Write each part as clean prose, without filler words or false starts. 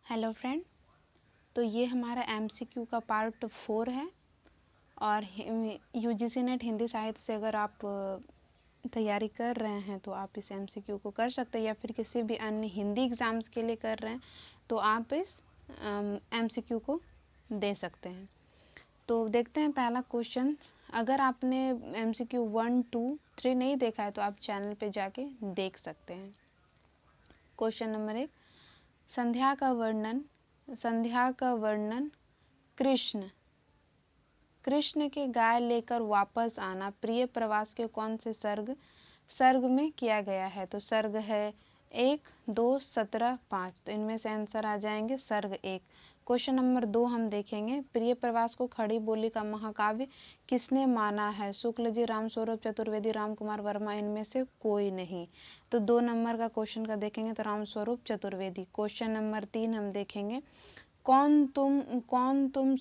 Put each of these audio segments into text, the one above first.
Hello friend, तो ये हमारा एमसीक्यू का पार्ट 4 है। और यूजीसी नेट हिंदी साहित्य से अगर आप तैयारी कर रहे हैं तो आप इस एमसीक्यू को कर सकते हैं, या फिर किसी भी अन्य हिंदी एग्ज़ाम्स के लिए कर रहे हैं तो आप इस एमसीक्यू को दे सकते हैं। तो देखते हैं पहला क्वेश्चन। अगर आपने एमसीक्यू 1, 2, 3 नहीं देखा है तो आप चैनल पे जाके देख सकते हैं। क्वेश्चन नंबर 1, संध्या का वर्णन कृष्ण के गाय लेकर वापस आना प्रिय प्रवास के कौन से सर्ग में किया गया है? तो सर्ग है 1, 2, 17, 5। तो इनमें से आंसर आ जाएंगे सर्ग 1। क्वेश्चन नंबर 2 हम देखेंगे, प्रिय प्रवास को खड़ी बोली का महाकाव्य किसने माना है? शुक्ल जी, रामस्वरूप चतुर्वेदी, राम कुमार वर्मा, इनमें से कोई नहीं। तो 2 नंबर का क्वेश्चन का देखेंगे तो रामस्वरूप चतुर्वेदी। क्वेश्चन नंबर 3 हम देखेंगे, कौन तुम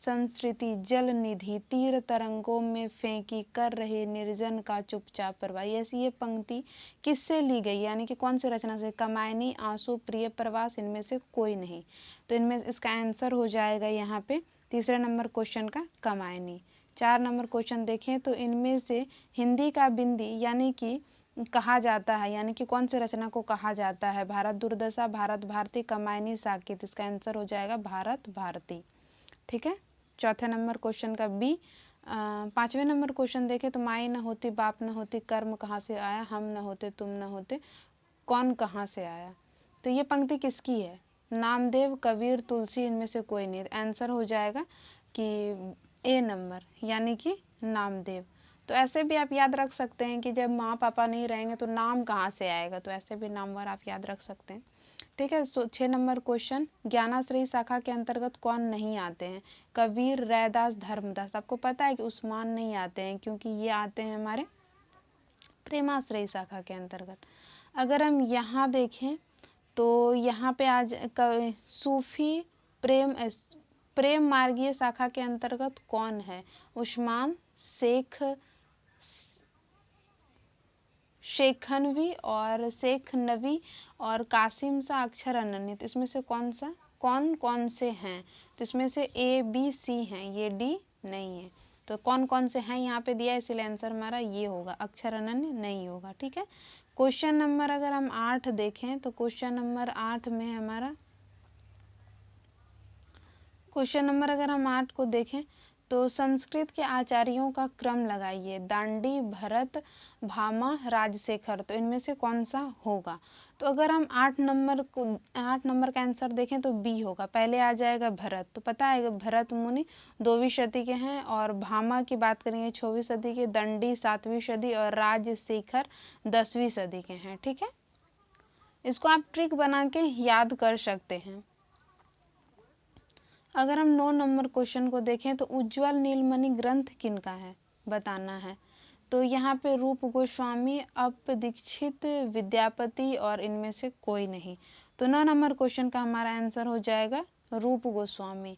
संस्कृति जल निधि तीर तरंगों में फेंकी कर रहे निर्जन का चुपचाप परवाह। ऐसी ये पंक्ति किससे ली गई, यानी कि कौन सी रचना से? कमायनी, आंसू, प्रिय प्रवास, इनमें से कोई नहीं। तो इनमें इसका आंसर हो जाएगा यहाँ पे तीसरे नंबर क्वेश्चन का कमायनी। 4 नंबर क्वेश्चन देखें तो इनमें से हिंदी का बिंदी यानी कि कहा जाता है, यानी कि कौन सी रचना को कहा जाता है? भारत दुर्दशा, भारत भारती, कमायनी, साकेत। इसका आंसर हो जाएगा भारत भारती। ठीक है। चौथे नंबर क्वेश्चन का बी। 5वें नंबर क्वेश्चन देखें तो माई न होती बाप न होती कर्म कहाँ से आया, हम न होते तुम न होते कौन कहाँ से आया। तो ये पंक्ति किसकी है? नामदेव, कबीर, तुलसी, इनमें से कोई नहीं। आंसर हो जाएगा कि ए नंबर, यानी कि नामदेव। तो ऐसे भी आप याद रख सकते हैं कि जब माँ पापा नहीं रहेंगे तो नाम कहाँ से आएगा, तो ऐसे भी नामवर आप याद रख सकते हैं। ठीक है। 6 नंबर क्वेश्चन, ज्ञानाश्रयी शाखा के अंतर्गत कौन नहीं आते हैं? कबीर, रैदास, धर्मदास। आपको पता है कि उस्मान नहीं आते हैं क्योंकि ये आते हैं हमारे प्रेमाश्रयी शाखा के अंतर्गत। अगर हम यहाँ देखें तो यहाँ पे आज सूफी प्रेम मार्गीय शाखा के अंतर्गत कौन है? उस्मान, शेखनवी और शेख नवी और कासिम सा, अक्षर अनन्य। तो इसमें से कौन से हैं? तो इसमें से ए, बी, सी हैं, ये डी नहीं है। तो कौन कौन से हैं यहाँ पे दिया, इसलिए आंसर हमारा ये होगा, अक्षर अनन्य नहीं होगा। ठीक है। क्वेश्चन नंबर अगर हम 8 देखें तो क्वेश्चन नंबर 8 में हमारा क्वेश्चन नंबर अगर हम 8 को देखें तो संस्कृत के आचार्यों का क्रम लगाइए। दांडी, भरत, भामा, राजशेखर। तो इनमें से कौन सा होगा? तो अगर हम 8 नंबर का आंसर देखें तो बी होगा। पहले आ जाएगा भरत। तो पता है भरत मुनि 2वीं सदी के हैं, और भामा की बात करेंगे 6वीं सदी के, दंडी 7वीं सदी और राजशेखर 10वीं सदी के हैं। ठीक है। इसको आप ट्रिक बना के याद कर सकते हैं। अगर हम 9 नंबर क्वेश्चन को देखें तो उज्ज्वल नीलमणि ग्रंथ किनका है, बताना है। तो यहाँ पे रूप गोस्वामी, अप दीक्षित, विद्यापति और इनमें से कोई नहीं। तो 9 नंबर क्वेश्चन का हमारा आंसर हो जाएगा रूप गोस्वामी।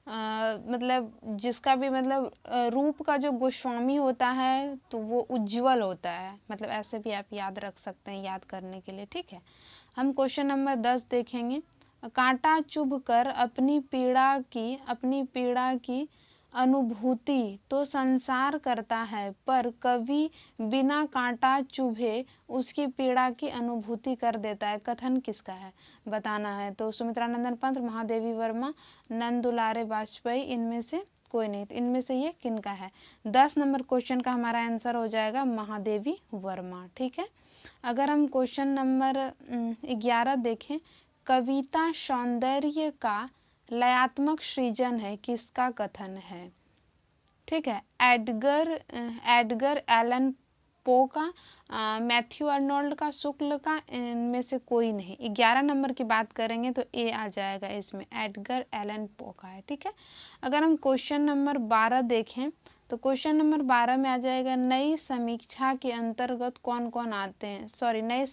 मतलब जिसका भी मतलब रूप का जो गोस्वामी होता है तो वो उज्ज्वल होता है। मतलब ऐसे भी आप याद रख सकते हैं याद करने के लिए। ठीक है। हम क्वेश्चन नंबर 10 देखेंगे, कांटा चुभ कर अपनी पीड़ा की अनुभूति तो संसार करता है, पर कभी बिना कांटा चुभे उसकी पीड़ा की अनुभूति कर देता है। कथन किसका है, बताना है। तो सुमित्रानंदन पंत, महादेवी वर्मा, नंद दुलारे वाजपेयी, इनमें से कोई नहीं। तो इनमें से ये किनका है? 10 नंबर क्वेश्चन का हमारा आंसर हो जाएगा महादेवी वर्मा। ठीक है। अगर हम क्वेश्चन नंबर 11 देखें, कविता सौंदर्य का लयात्मक सृजन है, किसका कथन है? ठीक है। एडगर एलन पो का, मैथ्यू अर्नोल्ड का, शुक्ल का, इनमें से कोई नहीं। 11 नंबर की बात करेंगे तो ए आ जाएगा इसमें, एडगर एलन पो का है। ठीक है। अगर हम क्वेश्चन नंबर 12 देखें तो क्वेश्चन नंबर 12 में आ जाएगा, नई समीक्षा के अंतर्गत कौन कौन आते हैं? नए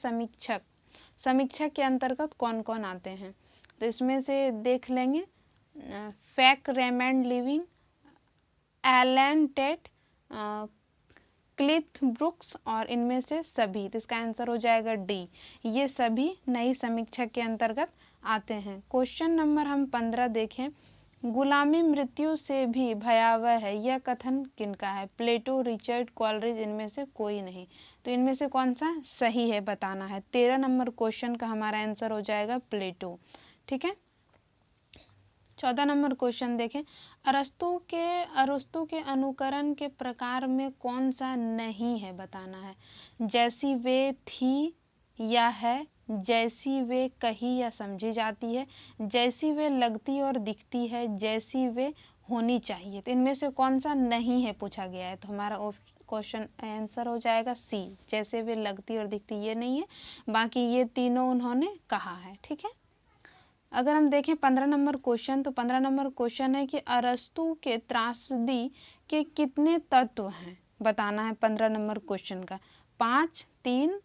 समीक्षक के अंतर्गत कौन कौन आते हैं? तो इसमें से देख लेंगे, फैक, Raymond Living, Allen Tate, Cleanth Brooks और इनमें से सभी। तो इसका आंसर हो जाएगा डी, ये सभी नई समीक्षा के अंतर्गत आते हैं। क्वेश्चन नंबर हम 15 देखें। गुलामी मृत्यु से भी भयावह है, यह कथन किनका है? प्लेटो, रिचर्ड, कॉलरिज, इनमें से कोई नहीं। तो इनमें से कौन सा सही है बताना है। 13 नंबर क्वेश्चन का हमारा आंसर हो जाएगा प्लेटो। ठीक है। 14 नंबर क्वेश्चन देखें। अरस्तु के अनुकरण के प्रकार में कौन सा नहीं है बताना है। जैसी वे थी या है, जैसी वे कही या समझी जाती है, जैसी वे लगती और दिखती है, जैसी वे होनी चाहिए। तो इनमें से कौन सा नहीं है पूछा गया है। तो हमारा क्वेश्चन आंसर हो जाएगा सी, जैसे वे लगती और दिखती, ये नहीं है, बाकी ये तीनों उन्होंने कहा है। ठीक है। अगर हम देखें 15 नंबर क्वेश्चन, तो 15 नंबर क्वेश्चन है कि अरस्तु के त्रासदी के कितने तत्व हैं बताना है। 15 नंबर क्वेश्चन का 5, 3,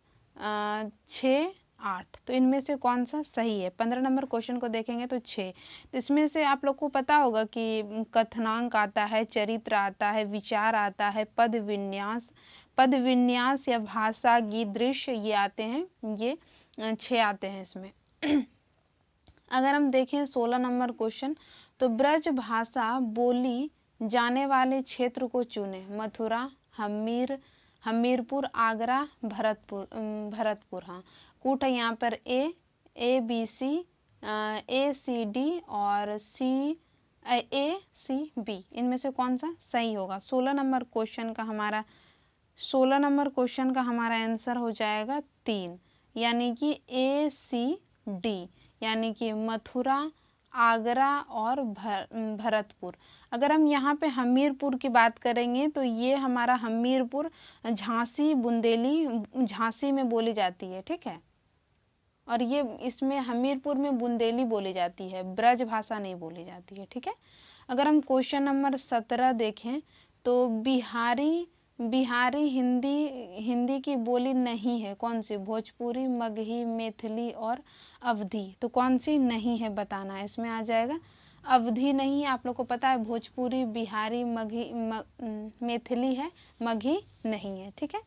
6, 8। तो इनमें से कौन सा सही है। 15 नंबर क्वेश्चन को देखेंगे तो 6। तो इसमें से आप लोग को पता होगा कि कथनांक आता है, चरित्र आता है, विचार आता है, पद विन्यास या भाषा, गीत, दृश्य, ये आते हैं, ये 6 आते हैं इसमें। अगर हम देखें 16 नंबर क्वेश्चन, तो ब्रज भाषा बोली जाने वाले क्षेत्र को चुने। मथुरा, हमीरपुर, आगरा, भरतपुर। हाँ, कूट है यहाँ पर ABC, ACD और ACB, इनमें से कौन सा सही होगा। 16 नंबर क्वेश्चन का हमारा आंसर हो जाएगा 3, यानी कि ACD, यानी कि मथुरा, आगरा और भरतपुर। अगर हम यहाँ पे हमीरपुर की बात करेंगे तो ये हमारा हमीरपुर झांसी में बोली जाती है। ठीक है। और ये इसमें हमीरपुर में बुंदेली बोली जाती है, ब्रज भाषा नहीं बोली जाती है। ठीक है। अगर हम क्वेश्चन नंबर 17 देखें, तो बिहारी हिंदी की बोली नहीं है, कौन सी? भोजपुरी, मगही, मैथिली और अवधी। तो कौन सी नहीं है बताना है। इसमें आ जाएगा अवधी नहीं है, आप लोग को पता है भोजपुरी, बिहारी, मैथिली है, मगही नहीं है। ठीक है।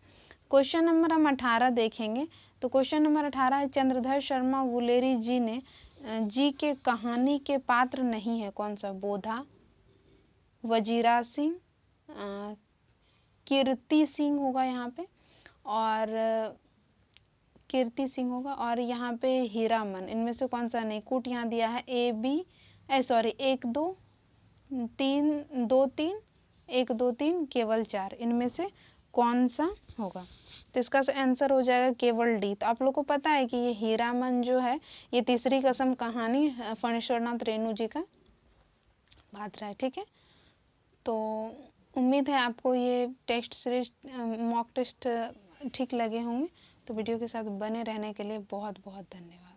क्वेश्चन नंबर हम 18 देखेंगे। तो क्वेश्चन नंबर 18 है, चंद्रधर शर्मा गुलेरी जी के कहानी के पात्र नहीं है, कौन सा? बोधा, वजीरा सिंह, कीर्ति सिंह होगा यहाँ पे, और कीर्ति सिंह होगा, और यहाँ पे हीरामन, इनमें से कौन सा नहीं। कूट यहाँ दिया है 1 2 3 2 3 1 2 3 केवल 4, इनमें से कौन सा होगा। तो इसका आंसर हो जाएगा केवल डी। तो आप लोग को पता है कि ये हीरामन जो है, ये तीसरी कसम कहानी फणीश्वरनाथ रेणु जी का बात रहा है। ठीक है। तो उम्मीद है आपको ये टेस्ट सीरीज, मॉक टेस्ट ठीक लगे होंगे। तो वीडियो के साथ बने रहने के लिए बहुत बहुत धन्यवाद।